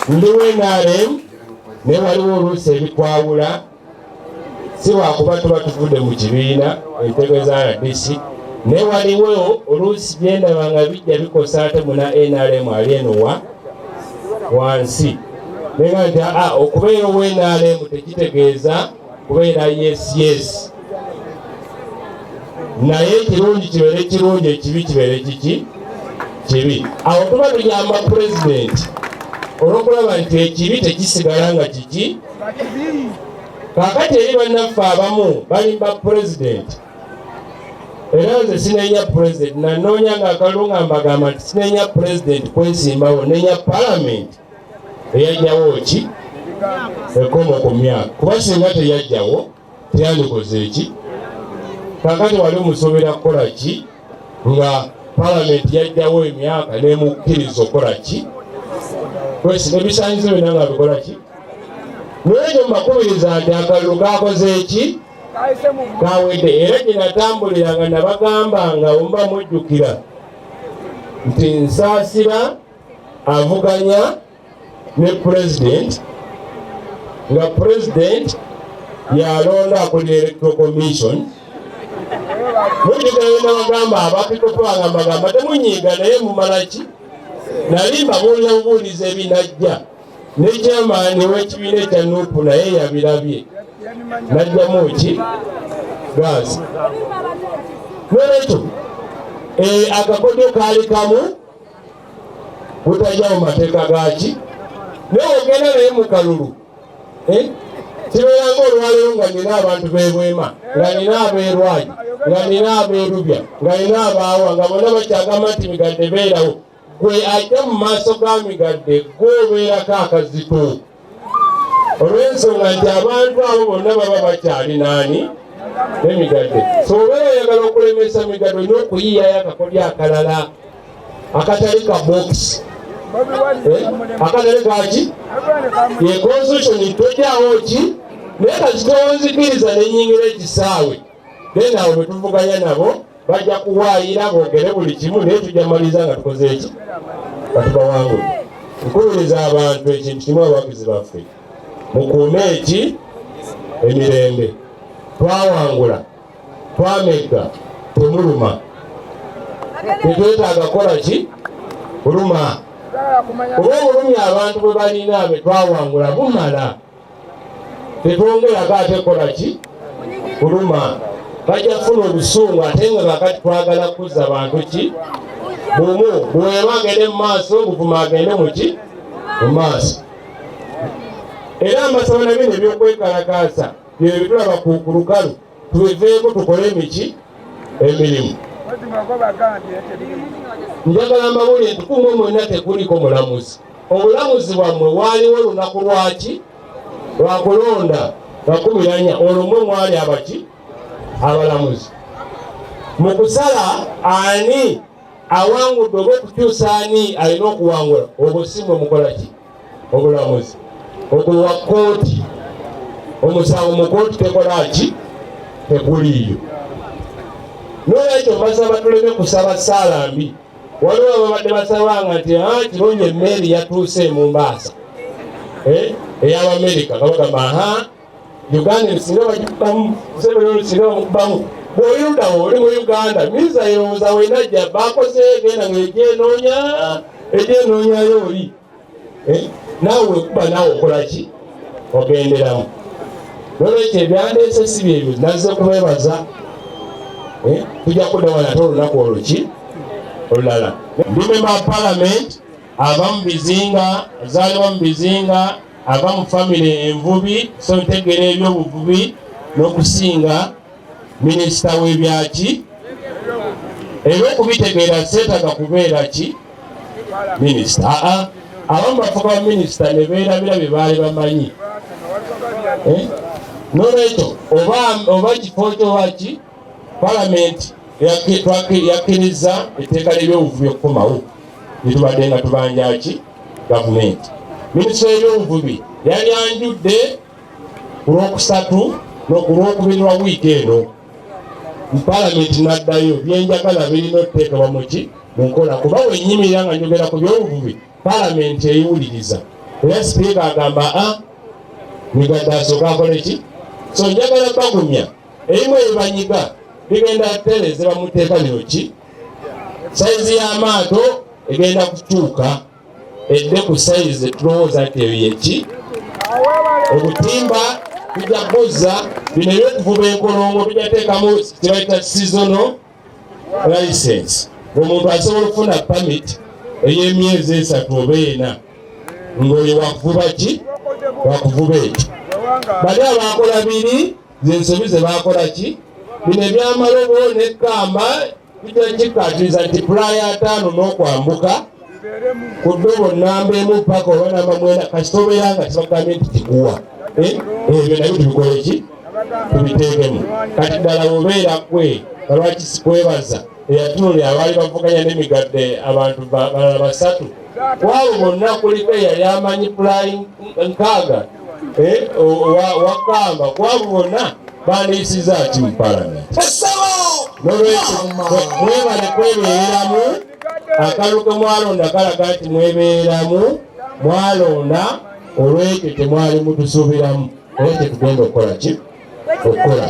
ndi NRM ne waliwo oluusi ebikwawula si wakuba tuba tuvudde mu kibiina entego za RDC ne waliwo oluusi byendaba nga bijja bikosa ate muna NRM ali eno wansi nenga nti okubeera owa NRM tekitegeeza kubeera yes naye ekirungi kibeere kirungi ekibi kibeere kibi awo tuba tugamba pulezidenti olwokulaba nti ekibi tekisigala nga kiki kakati eri bannaffe abamu balimba pulezidenti era nze sinenya pulezidenti nanoonya nga akalulu nga mbagamba nti sinenya pulezidenti kwesimbawo nenya palamenti eyajjawo ki ekomo ku myaka kuba singa teyajjawo teyandikoze eki kakati wali musobola kukola ki nga palamenti yajjawo emyaka nemukkiriza okukola ki ebisaanyizo byonna nga bikola ki n'ekyo mbakubiriza nti akalulu kakoze eki kawedde era gye natambuliranga nabagamba nga mba mujjukira nti Nsaasira avuganya ne pulezidenti nga pulezidenti yalonda akulira electoral commission mujjukira nabagamba abakikopanga mbagamba temunyiiga naye mumala ki nali mbabuulira bubuuliza ebinajja ne chairman w'ekibiina ekya NUP naye yabirabye najjamu ki gaasi n'olwekyo akakodyo kaali kamu butajja mu mateeka gaki naye ogenda naye mu kalulu kibeeranga olwaleero nga nina abantu b'ebwema nga nina ab'erwaji nga nina ab'erubya nga nina abaawa nga bonna bakyagamba nti migadde beerawo gwe ajja mu maaso ga migadde gw'obeerako akazito olw'ensonga nti abantu abo bonna baba bakyali naani n'emigadde so obeera oyagala okulemesa migadde olina okuyiyayo akakodyo akalala akatali ka bokisi akatali kaki ye constitution tojjawo ki naye kasitowonzikiriza nenyingira ekisaawe then awo betuvuganya nabo bajja kuwaayira boogere buli kimu naye tujamaliza nga tukoze eki katubawangula nkubiriza abantu ekintu kimu abawagizi baffe mukuume eki emirembe twawangula twamegga temuluma tetwetaaga kola ki kuluma oba obulumi abantu bwe balina abe twawangula bumala tetwongerako ate kola ki kuluma bajja kufuna obusungu ate nga kakati twagala kuzza bantu ki bumu buwema agende mu maaso buvuma agende muki mu maaso era amasaba nabyo nebyokwekalakaasa bye bitulaba ku lukalu tubiveeko tukole emiki emirimu njagala mbabuulire nti kumwe mwenna tekuliko mulamuzi obulamuzi bwammwe waaliwo olunaku lwaki lwakulonda nga 14 olwo mwe mwali abaki abalamuzi mu kusala ani awangudde oba okukyusa ani alina okuwangula obwo si mwe mukola ki obulamuzi ogulwa kooti omusango mu kooti tekola ki tekuliiyo n'olwekyo basaba tuleme kusaba ssaala mbi waliwo ababadde basabanga nti kirungi emmeeri yatuuse mu Mbaasa ey'Abamerika kabagamba Uganda singa bagikubamu Museveni singa bamukubamu bw'oyudawo oli mu Uganda miza yerowooza wenajja bakoze genda ng'egyenoonyayo oli naawe wekuba naawe okola ki ogenderamu n'olwekyo ebyandeese si byebyo nazze kubeebaza tujja kuddawo nate olunaku oluki olulala ndi memba wa palamenti ava mu bizinga azaalibwa mu bizinga ava mu famire envubi so ntegeera ebyobuvubi n'okusinga minisita w'ebyaki era okubitegeera seetaga kubeera ki minisita abamu bafuka minisita ne beerabira bye baali bamanyi n'olwekyo oba kifo kyowaki palamenti yakkiriza etteeka ly'ebyobuvubi okukomawo litubadde nga tubanjaki gavumenti minisita w'ebyobuvubi yali anjudde ku lwokusatu n'okulwokubiri lwa wiiki eno mu palamenti n'addayo byenjagala birina okuteekebwa muki munkola kuba wenyimirira nga njogera ku byobuvubi palamenti eyiwuliriza era sipiika agamba migadde asooka akole ki so njagala bagumya erimu ebibanyiga bigenda tereze bamuteeka bino ki sayizi y'amaato egenda kukyuka edde ku sayizi tulowooza nti eyo yeki obutimba tujja kuzza bino ebyokuvuba enkolongo tujja teekamu kyebayita seasonal license omuntu asobola okufuna pamit ey'emyezi 3 oba 4 ng'oyo wakuvuba ki wakuvuba ekyo bali abakola biri zensobi ze bakola ki bino ebyamalobo n'ekkamba tujja kikkaatiriza nti pulaya 5 n'okwambuka ku ddobo namba 1 paka oba namba 9 kasita obeera nga tibagambye nti tikuwa ebyo nabyo tubikole ki tubiteekemu kati ddala obeera kwe balwaki sikwebaza eyatunulira abaali bavuganya n'emigadde abantu balala 3 kwabo bonna kuliko eyali amanyi pulayi 6 wakamba kwabo bonna bandiyisiza ati mu palamenti nolwekyo mwebale kwebeeramu akalulu ke mwalonda kalaga nti mwebeeramu mwalonda olwekyo temwali mutusuubiramu olwekyo tugenda okukola ki okukola